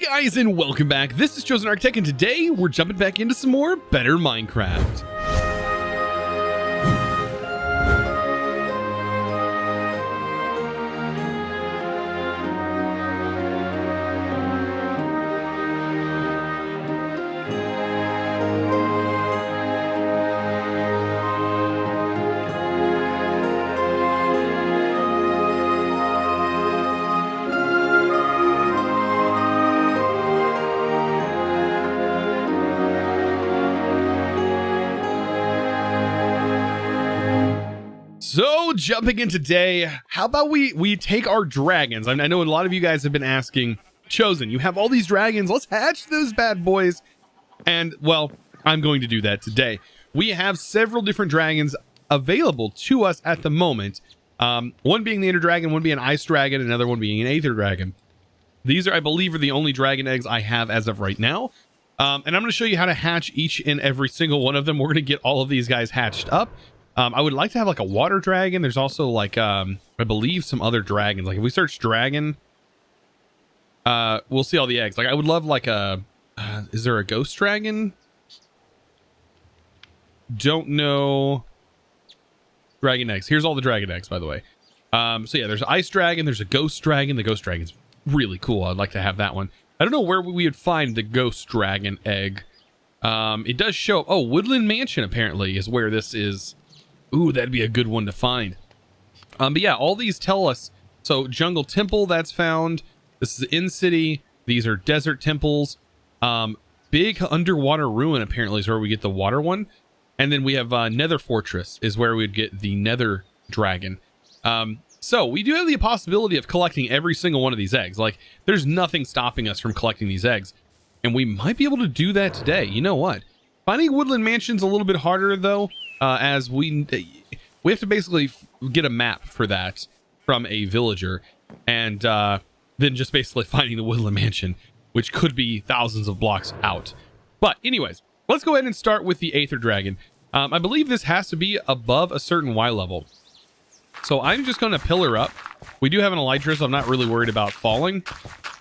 guys, and welcome back. This is ChosenArchitect, and today we're jumping back into some more Better Minecraft. So jumping in today, how about we take our dragons? I know a lot of you guys have been asking, Chosen, you have all these dragons, let's hatch those bad boys. And well, I'm going to do that today. We have several different dragons available to us at the moment. One being the Ender Dragon, one being an Ice Dragon, another one being an Aether Dragon. These are, I believe, are the only dragon eggs I have as of right now. And I'm going to show you how to hatch each and every single one of them. We're going to get all of these guys hatched up. I would like to have like a water dragon. There's also like, I believe some other dragons. Like if we search dragon, we'll see all the eggs. Like I would love like a, is there a ghost dragon? Don't know. Dragon eggs. Here's all the dragon eggs, by the way. So yeah, there's an ice dragon. There's a ghost dragon. The ghost dragon's really cool. I'd like to have that one. I don't know where we would find the ghost dragon egg. It does show, oh, Woodland Mansion apparently is where this is. Ooh, that'd be a good one to find. But yeah, all these tell us. So Jungle Temple, that's found. This is In City. These are desert temples. Big Underwater Ruin apparently is where we get the water one. And then we have Nether Fortress is where we'd get the Nether Dragon. So we do have the possibility of collecting every single one of these eggs. Like there's nothing stopping us from collecting these eggs. And we might be able to do that today. You know what? Finding Woodland Mansion's a little bit harder though. As we have to basically get a map for that from a villager, and then just basically finding the Woodland Mansion, which could be thousands of blocks out. But anyways, let's go ahead and start with the Aether Dragon. I believe this has to be above a certain Y level. So I'm just going to pillar up. We do have an elytra, so I'm not really worried about falling.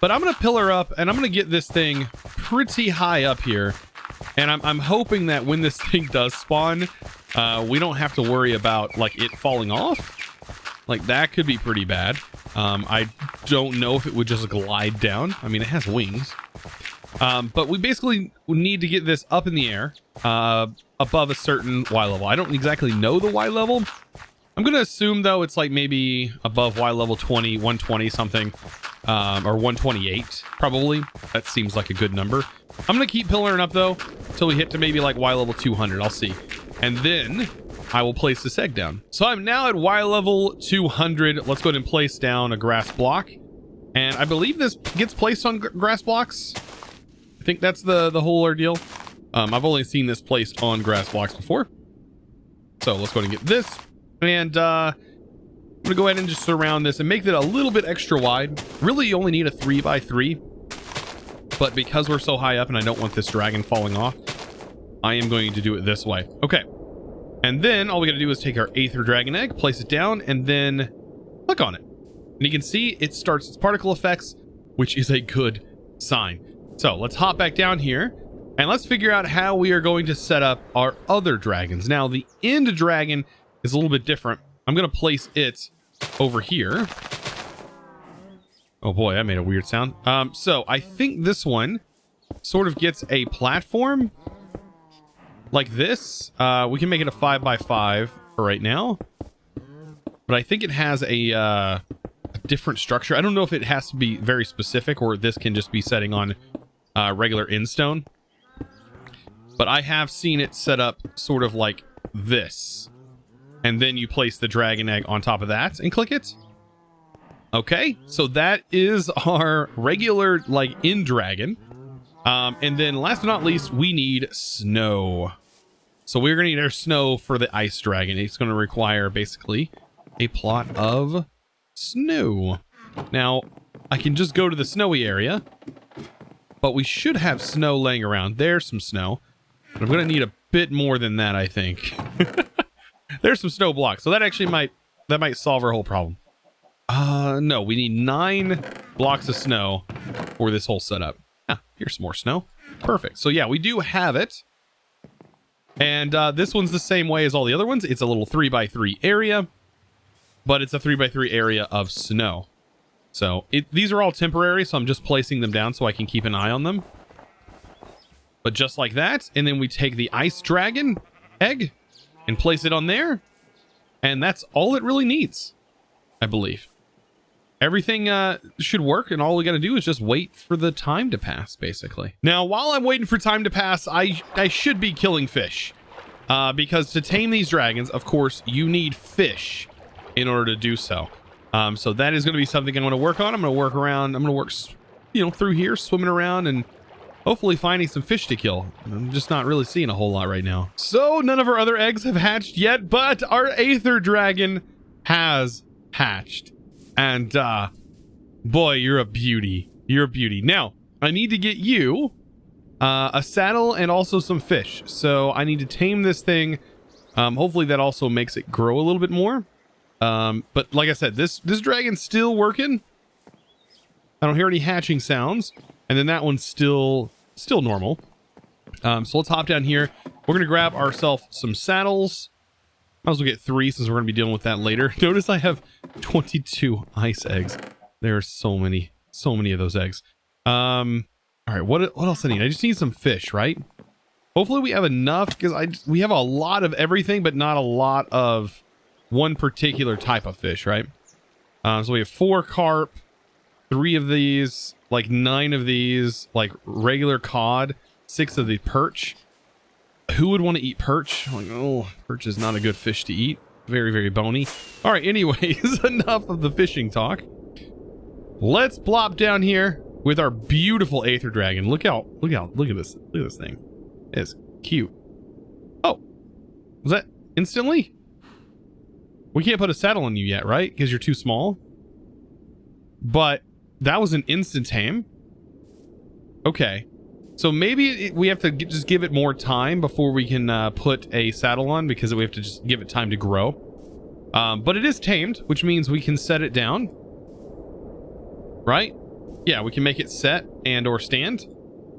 But I'm going to pillar up, and I'm going to get this thing pretty high up here. And I'm hoping that when this thing does spawn, we don't have to worry about like it falling off. Like that could be pretty bad. I don't know if it would just glide down. I mean, it has wings. But we basically need to get this up in the air above a certain Y level. I don't exactly know the Y level. I'm going to assume, though, it's like maybe above Y level 20, 120 something, or 128, probably. That seems like a good number. I'm going to keep pillaring up, though, until we hit to maybe like Y level 200. I'll see. And then I will place this egg down. So I'm now at Y level 200. Let's go ahead and place down a grass block. And I believe this gets placed on grass blocks. I think that's the whole ordeal. I've only seen this placed on grass blocks before. So let's go ahead and get this. And I'm gonna go ahead and just surround this and make it a little bit extra wide. Really, you only need a 3x3, but because we're so high up and I don't want this dragon falling off, I am going to do it this way. Okay, and then all we gotta do is take our Aether Dragon egg, place it down, and then click on it. And you can see it starts its particle effects, which is a good sign. So let's hop back down here and let's figure out how we are going to set up our other dragons. Now, the End Dragon is a little bit different. I'm going to place it over here. Oh boy, that made a weird sound. So I think this one sort of gets a platform like this. We can make it a 5x5 for right now, but I think it has a different structure. I don't know if it has to be very specific or this can just be setting on regular endstone, but I have seen it set up sort of like this. And then you place the dragon egg on top of that and click it. Okay, so that is our regular like End Dragon. And then last but not least, we need snow. So we're gonna need our snow for the Ice Dragon. It's gonna require basically a plot of snow. Now, I can just go to the snowy area, but we should have snow laying around. There's some snow. But I'm gonna need a bit more than that, I think. There's some snow blocks, so that actually might solve our whole problem. No, we need 9 blocks of snow for this whole setup. Here's some more snow. Perfect. So yeah, we do have it. And this one's the same way as all the other ones. It's a little 3x3 area, but it's a 3x3 area of snow. So these are all temporary, so I'm just placing them down so I can keep an eye on them. But just like that, and then we take the ice dragon egg and place it on there. And that's all it really needs, I believe. Everything should work, and all we got to do is just wait for the time to pass, basically. Now, while I'm waiting for time to pass, I should be killing fish. Because to tame these dragons, of course, you need fish in order to do so. So that is going to be something I'm going to work on. I'm going to work around. I'm going to work, you know, through here, swimming around, and hopefully finding some fish to kill. I'm just not really seeing a whole lot right now. So none of our other eggs have hatched yet, but our Aether Dragon has hatched. And, boy, you're a beauty. You're a beauty. Now, I need to get you a saddle and also some fish. So I need to tame this thing. Hopefully that also makes it grow a little bit more. But like I said, this dragon's still working. I don't hear any hatching sounds. And then that one's still normal. So let's hop down here. We're going to grab ourselves some saddles. Might as well get 3 since we're going to be dealing with that later. Notice I have 22 ice eggs. There are so many of those eggs. All right, what else I need? I just need some fish, right? Hopefully we have enough, because we have a lot of everything, but not a lot of one particular type of fish, right? So we have 4 carp, 3 of these, like 9 of these, like regular cod, 6 of the perch. Who would want to eat perch? Like, oh, perch is not a good fish to eat. Very, very bony. All right, anyways, enough of the fishing talk. Let's plop down here with our beautiful Aether Dragon. Look at this thing. It's cute. Oh, was that instantly? We can't put a saddle on you yet, right? Because you're too small. But that was an instant tame. Okay. So maybe we have to just give it more time before we can put a saddle on, because we have to just give it time to grow. But it is tamed, which means we can set it down. Right? Yeah, we can make it set and or stand.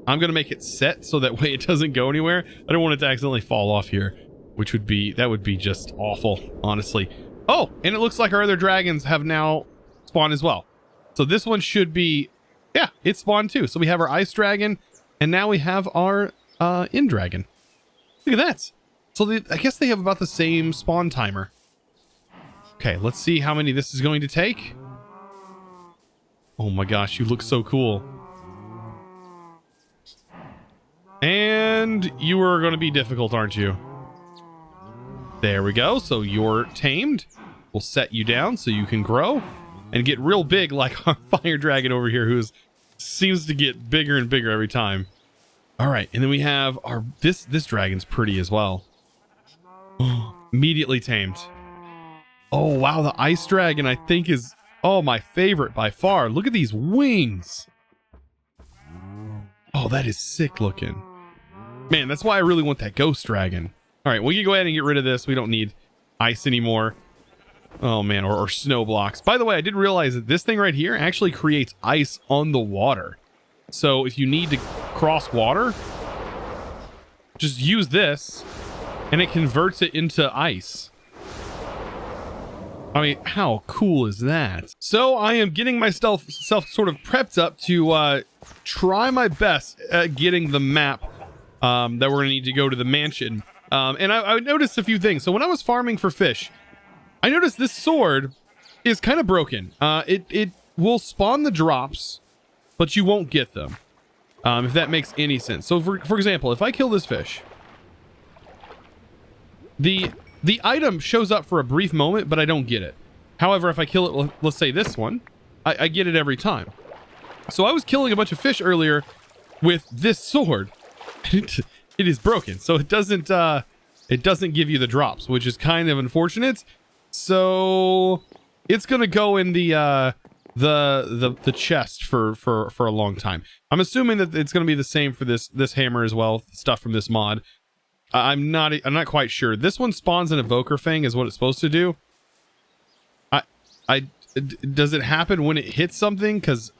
I'm going to make it set so that way it doesn't go anywhere. I don't want it to accidentally fall off here, which would be just awful, honestly. Oh, and it looks like our other dragons have now spawned as well. So this one should be, yeah, it spawned too. So we have our ice dragon. And now we have our end dragon. Look at that. So I guess they have about the same spawn timer. Okay, let's see how many this is going to take. Oh my gosh, you look so cool. And you are going to be difficult, aren't you? There we go. So you're tamed. We'll set you down so you can grow and get real big like our fire dragon over here, who seems to get bigger and bigger every time. All right, and then we have our this dragon's pretty as well. Immediately tamed. Oh wow, the ice dragon I think is my favorite by far. Look at these wings. Oh, that is sick looking. Man, that's why I really want that ghost dragon. All right, we can go ahead and get rid of this. We don't need ice anymore. Oh man, or snow blocks. By the way, I did realize that this thing right here actually creates ice on the water. So if you need to cross water, just use this and it converts it into ice. I mean, how cool is that? So I am getting myself sort of prepped up to try my best at getting the map that we're going to need to go to the mansion. And I noticed a few things. So when I was farming for fish, I noticed this sword is kind of broken. It will spawn the drops, but you won't get them. If that makes any sense. So for example, if I kill this fish, the item shows up for a brief moment, but I don't get it. However, if I kill it, let's say this one, I get it every time. So I was killing a bunch of fish earlier with this sword. It is broken, so it doesn't give you the drops, which is kind of unfortunate. So it's gonna go in the chest for a long time. I'm assuming that it's going to be the same for this hammer as well, stuff from this mod. I'm not quite sure. This one spawns an evoker fang is what it's supposed to do. Does it happen when it hits something? Because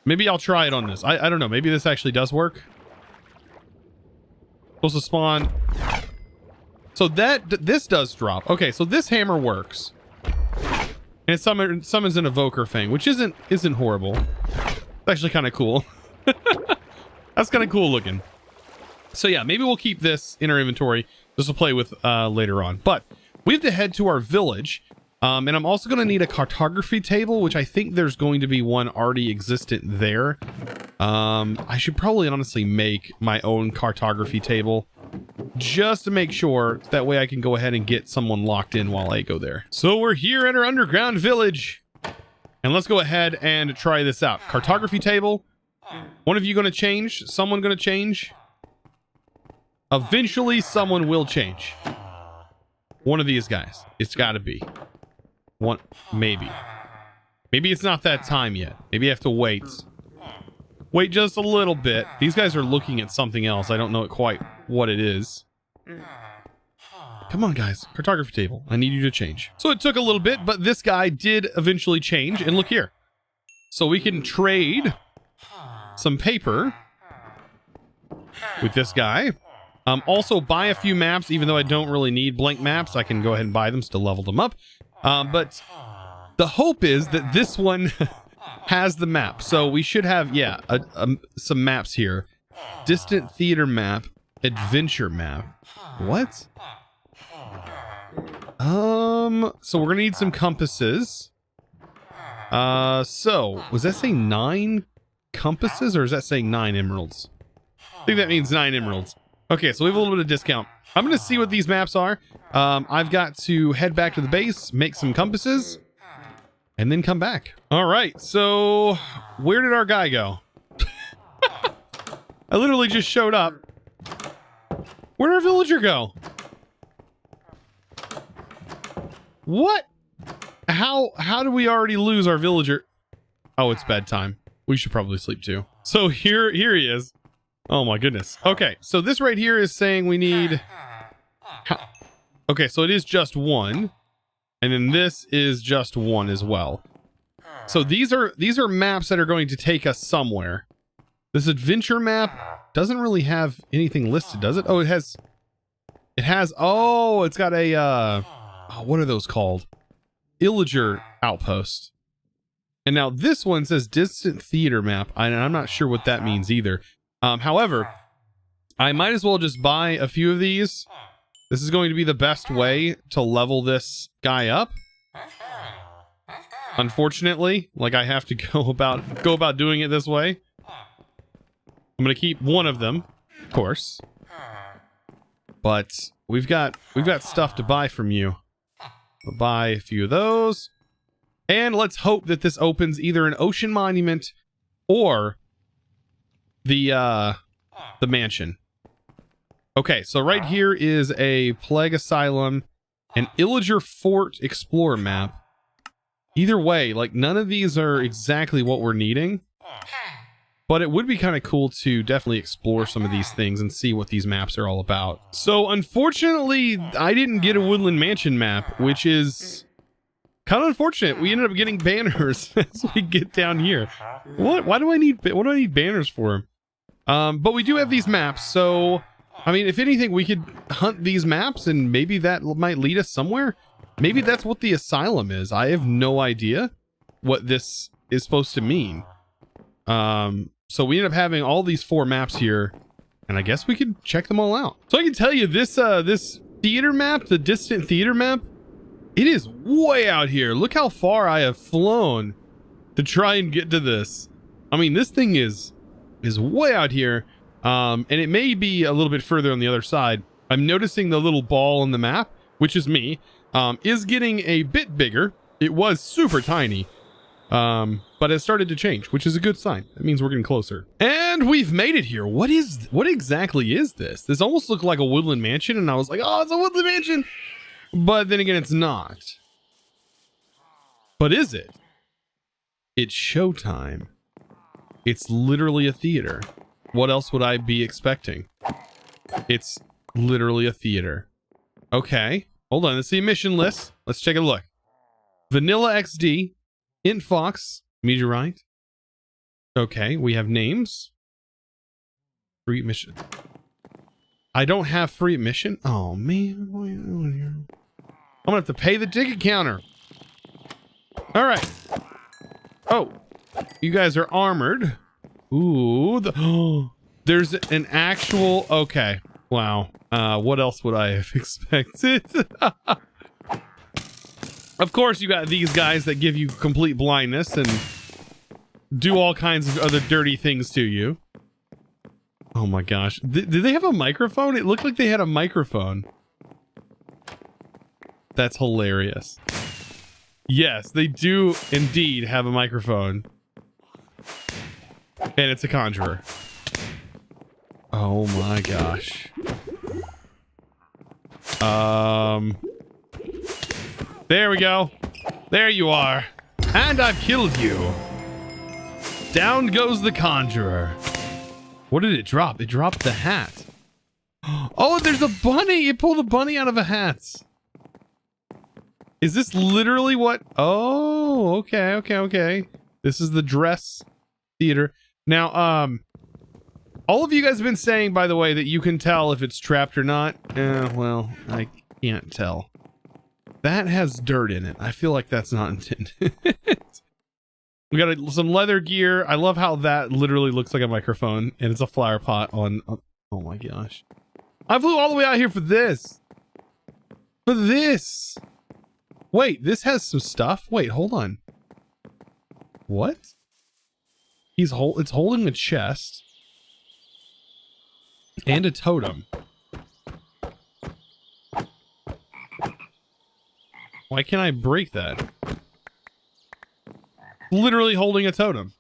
Maybe I'll try it on this. I don't know. Maybe this actually does work. Supposed to spawn. So this does drop. Okay, so this hammer works. And it summons an evoker thing, which isn't horrible. It's actually kind of cool. That's kind of cool looking. So yeah, maybe we'll keep this in our inventory just to play with later on. But we have to head to our village. And I'm also going to need a cartography table, which I think there's going to be one already existent there. I should probably honestly make my own cartography table just to make sure that way I can go ahead and get someone locked in while I go there. So we're here at our underground village, and let's go ahead and try this out. Cartography table. One of you going to change? Someone going to change? Eventually someone will change. One of these guys. It's got to be. One, maybe. Maybe it's not that time yet. Maybe I have to wait. Wait just a little bit. These guys are looking at something else. I don't know quite what it is. Come on, guys. Cartography table. I need you to change. So it took a little bit, but this guy did eventually change. And look here. So we can trade some paper with this guy. Also buy a few maps, even though I don't really need blank maps. I can go ahead and buy them to level them up. But the hope is that this one has the map. So we should have, yeah, some maps here. Distant theater map, adventure map. What? So we're gonna need some compasses. So was that saying 9 compasses, or is that saying 9 emeralds? I think that means 9 emeralds. Okay, so we have a little bit of discount. I'm going to see what these maps are. I've got to head back to the base, make some compasses, and then come back. All right, so where did our guy go? I literally just showed up. Where did our villager go? What? How do we already lose our villager? Oh, it's bedtime. We should probably sleep too. So here he is. Oh my goodness. Okay, so this right here is saying we need... Okay, so it is just 1. And then this is just 1 as well. So these are maps that are going to take us somewhere. This adventure map doesn't really have anything listed, does it? Oh, it has... Oh, it's got a... oh, what are those called? Illager outpost. And now this one says distant theater map. And I'm not sure what that means either. However, I might as well just buy a few of these. This is going to be the best way to level this guy up. Unfortunately, like I have to go about doing it this way. I'm going to keep one of them, of course. But we've got stuff to buy from you. We'll buy a few of those. And let's hope that this opens either an ocean monument or the mansion. Okay, so right here is a plague asylum, an Illager Fort Explorer map. Either way, like none of these are exactly what we're needing, but it would be kind of cool to definitely explore some of these things and see what these maps are all about. So unfortunately, I didn't get a Woodland Mansion map, which is kind of unfortunate. We ended up getting banners as we get down here. What do I need banners for? But we do have these maps, so I mean, if anything, we could hunt these maps and maybe that might lead us somewhere. Maybe that's what the asylum is. I have no idea what this is supposed to mean. So we end up having all these 4 maps here, and I guess we could check them all out. So I can tell you this this theater map, the distant theater map, it is way out here. Look how far I have flown to try and get to this. I mean, this thing is way out here. And it may be a little bit further on the other side. I'm noticing the little ball on the map, which is me, is getting a bit bigger. It was super tiny, but it started to change, which is a good sign. That means we're getting closer. And we've made it here. What exactly is this? This almost looked like a woodland mansion, and I was like, oh, it's a woodland mansion. But then again, it's not. But is it? It's showtime. It's literally a theater. What else would I be expecting? It's literally a theater. Okay. Hold on. Let's see a mission list. Let's take a look. Vanilla XD, Int Fox, Meteorite, Okay, we have names. Free admission. I don't have free admission? Oh, man. I'm gonna have to pay the ticket counter. All right. Oh, you guys are armored. Ooh, there's an actual... Okay, wow. What else would I have expected? Of course, you got these guys that give you complete blindness and do all kinds of other dirty things to you. Oh my gosh. Did they have a microphone? It looked like they had a microphone. That's hilarious. Yes, they do indeed have a microphone. And it's a conjurer. Oh my gosh. There we go. There you are. And I've killed you. Down goes the conjurer. What did it drop? It dropped the hat. Oh, there's a bunny. It pulled a bunny out of a hat. Is this literally what? Oh, okay. This is the dress theater. Now, all of you guys have been saying, by the way, that you can tell if it's trapped or not. Well, I can't tell. That has dirt in it. I feel like that's not intended. We got some leather gear. I love how that literally looks like a microphone, and it's a flower pot on... Oh my gosh. I flew all the way out here for this. For this. Wait, this has some stuff? Wait, hold on. What? It's holding a chest. And a totem. Why can't I break that? Literally holding a totem.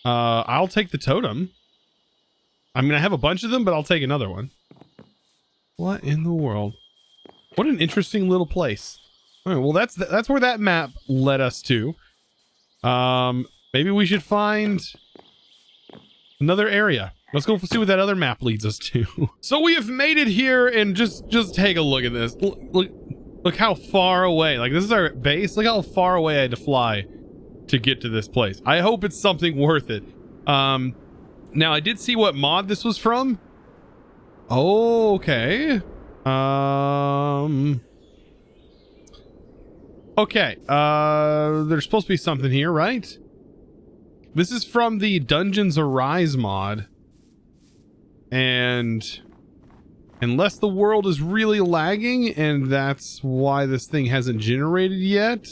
I'll take the totem. I mean, I have a bunch of them, but I'll take another one. What in the world? What an interesting little place. All right, well, that's where that map led us to. Maybe we should find another area. Let's go see what that other map leads us to. So we have made it here, and just take a look at this. Look how far away. Like, this is our base. Look how far away I had to fly to get to this place. I hope it's something worth it. Now I did see what mod this was from. Oh, okay. Okay. There's supposed to be something here, right? This is from the Dungeons Arise mod. And unless the world is really lagging, and that's why this thing hasn't generated yet.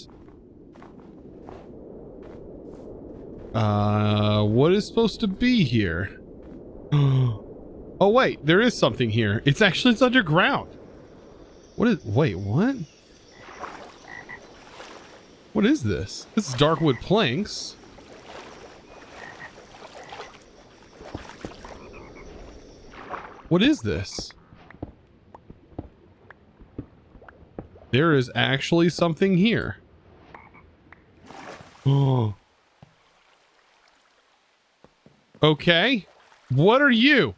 What is supposed to be here? Oh wait, there is something here. It's underground. Wait, what? What is this? This is Darkwood planks. What is this? There is actually something here. Oh. Okay. What are you?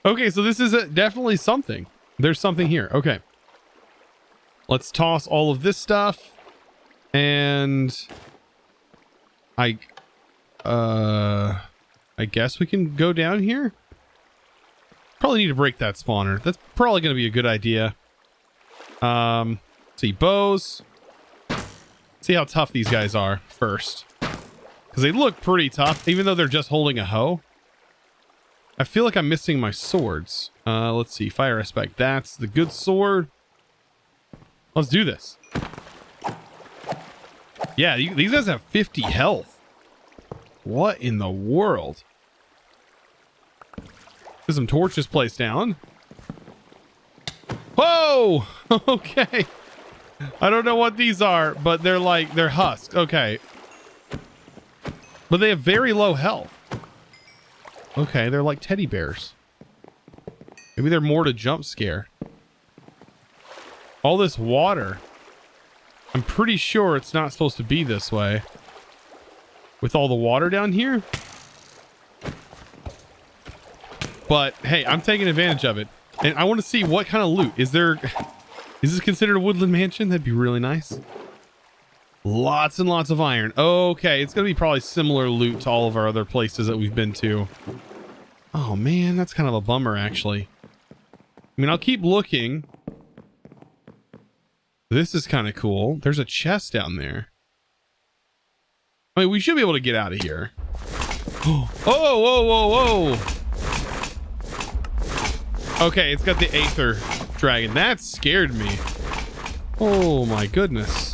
Okay, so this is definitely something. There's something here. Okay. Let's toss all of this stuff. And I guess we can go down here. Probably need to break that spawner. That's probably going to be a good idea. See, bows. See how tough these guys are first. Because they look pretty tough, even though they're just holding a hoe. I feel like I'm missing my swords. Let's see. Fire Respect. That's the good sword. Let's do this. Yeah, these guys have 50 health. What in the world? There's some torches placed down. Whoa! Okay. I don't know what these are, but they're husks. Okay. But they have very low health. Okay, they're like teddy bears. Maybe they're more to jump scare. All this water. I'm pretty sure it's not supposed to be this way. With all the water down here. But hey, I'm taking advantage of it. And I want to see what kind of loot. Is this considered a woodland mansion? That'd be really nice. Lots and lots of iron. Okay, it's gonna be probably similar loot to all of our other places that we've been to. Oh man, that's kind of a bummer actually. I mean, I'll keep looking. This is kind of cool. There's a chest down there. I mean, we should be able to get out of here. Oh, whoa, whoa, whoa. Okay, it's got the Aether Dragon. That scared me. Oh my goodness.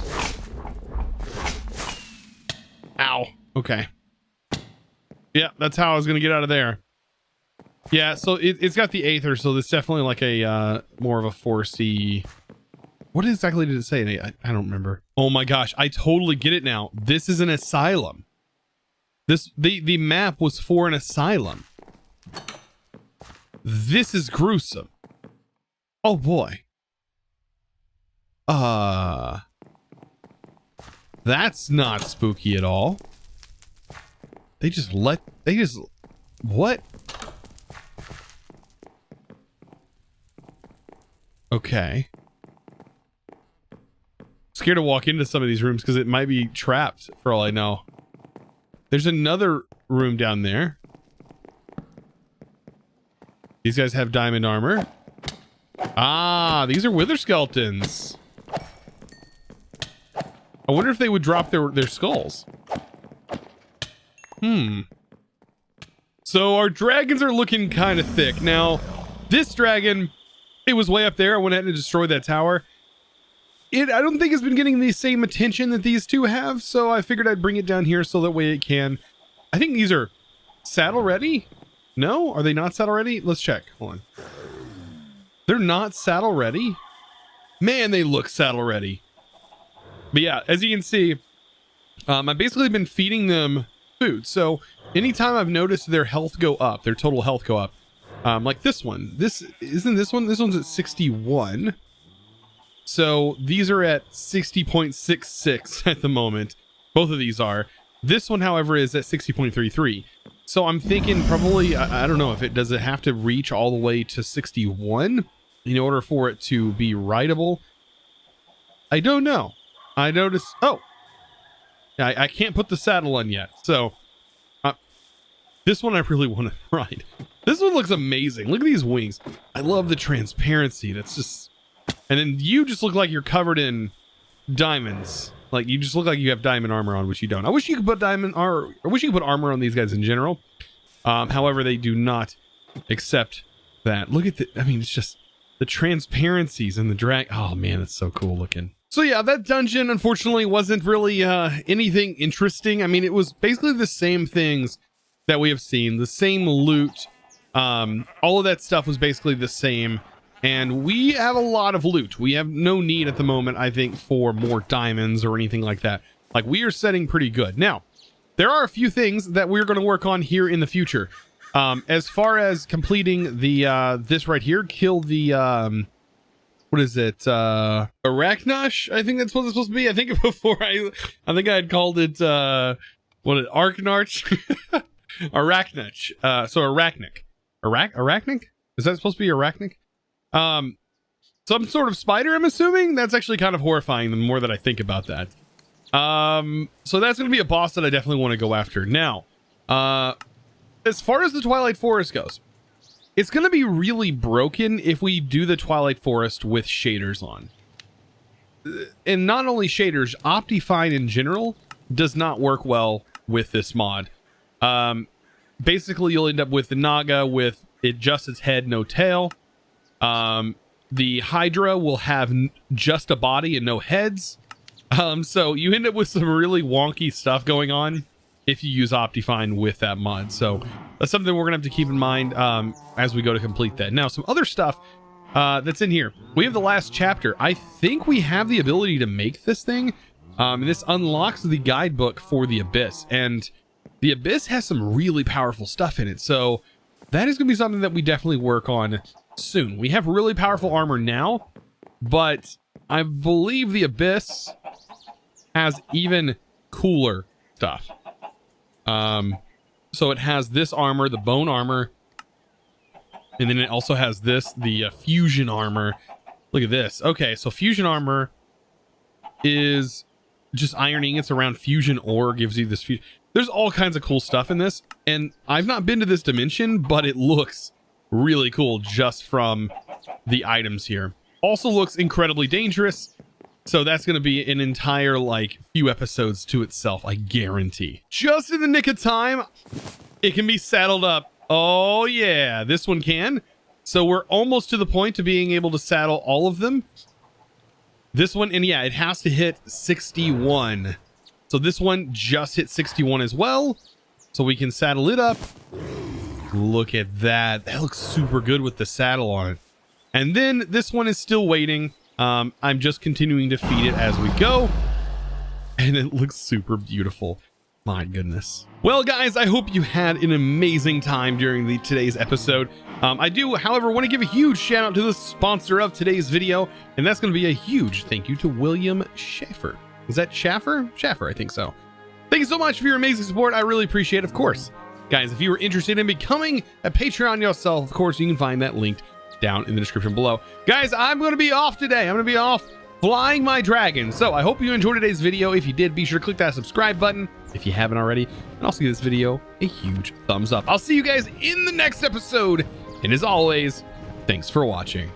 Ow. Okay. Yeah, that's how I was going to get out of there. Yeah, so it's got the Aether, so it's definitely like a more of a foresty. What exactly did it say? I don't remember. Oh my gosh, I totally get it now. This is an asylum. The map was for an asylum. This is gruesome. Oh boy. That's not spooky at all. What? Okay. Scared to walk into some of these rooms because it might be trapped for all I know. There's another room down there. These guys have diamond armor. Ah, these are wither skeletons. I wonder if they would drop their skulls. So our dragons are looking kind of thick. Now, this dragon, it was way up there. I went ahead and destroyed that tower. I don't think it's been getting the same attention that these two have, so I figured I'd bring it down here so that way it can. I think these are saddle ready. No? Are they not saddle ready? Let's check. Hold on. They're not saddle ready? Man, they look saddle ready. But yeah, as you can see, I've basically been feeding them food. So anytime I've noticed their health go up, their total health go up, like this one. This one's at 61. So these are at 60.66 at the moment. Both of these are. This one, however, is at 60.33. So I'm thinking probably, I don't know if does it have to reach all the way to 61 in order for it to be writable? I don't know. I noticed, oh, I can't put the saddle on yet. So this one I really want to ride. This one looks amazing. Look at these wings. I love the transparency. That's just, and then you just look like you're covered in diamonds. Like you just look like you have diamond armor on, which you don't. I wish you could put diamond armor. I wish you could put armor on these guys in general. However, they do not accept that. Look at the, I mean, it's just the transparencies and the drag. Oh man, it's so cool looking. So yeah, that dungeon unfortunately wasn't really anything interesting. I mean, it was basically the same things that we have seen, the same loot. All of that stuff was basically the same. And we have a lot of loot. We have no need at the moment, I think, for more diamonds or anything like that. Like, we are setting pretty good. Now, there are a few things that we're going to work on here in the future. As far as completing the this right here, kill the what is it? Arachnosh? I think that's what it's supposed to be. I think before I think I had called it Archnarch. Arachnoch. So Arachnic. Arachnic? Is that supposed to be Arachnic? Some sort of spider, I'm assuming. That's actually kind of horrifying the more that I think about that. So that's going to be a boss that I definitely want to go after. Now, as far as the Twilight Forest goes, it's going to be really broken if we do the Twilight Forest with shaders on. And not only shaders, Optifine in general does not work well with this mod. Basically, you'll end up with the Naga with it just its head, no tail. The Hydra will have just a body and no heads. So you end up with some really wonky stuff going on if you use Optifine with that mod. So that's something we're gonna have to keep in mind as we go to complete that. Now, some other stuff that's in here. We have the last chapter. I think we have the ability to make this thing. This unlocks the guidebook for the Abyss, and the Abyss has some really powerful stuff in it. So that is gonna be something that we definitely work on soon. We have really powerful armor now, but I believe the Abyss has even cooler stuff. So it has this armor, the bone armor, and then it also has this, the fusion armor. Look at this. Okay, so fusion armor is just iron ingots around fusion ore gives you this fusion. There's all kinds of cool stuff in this, and I've not been to this dimension, but it looks really cool just from the items here. Also looks incredibly dangerous, so that's going to be an entire like few episodes to itself, I guarantee. Just in the nick of time, it can be saddled up. Oh yeah, this one can. So we're almost to the point to being able to saddle all of them. This one, and yeah, it has to hit 61. So this one just hit 61 as well. So we can saddle it up. Look at that. That looks super good with the saddle on it. And then this one is still waiting. I'm just continuing to feed it as we go. And it looks super beautiful. My goodness. Well, guys, I hope you had an amazing time during today's episode. I do, however, want to give a huge shout out to the sponsor of today's video, and that's going to be a huge thank you to William Schaffer. Is that Schaffer? Schaffer, I think so. Thank you so much for your amazing support. I really appreciate it, of course. Guys, if you are interested in becoming a Patreon yourself, of course, you can find that linked down in the description below. Guys, I'm going to be off today. I'm going to be off flying my dragon. So I hope you enjoyed today's video. If you did, be sure to click that subscribe button if you haven't already, and also give this video a huge thumbs up. I'll see you guys in the next episode. And as always, thanks for watching.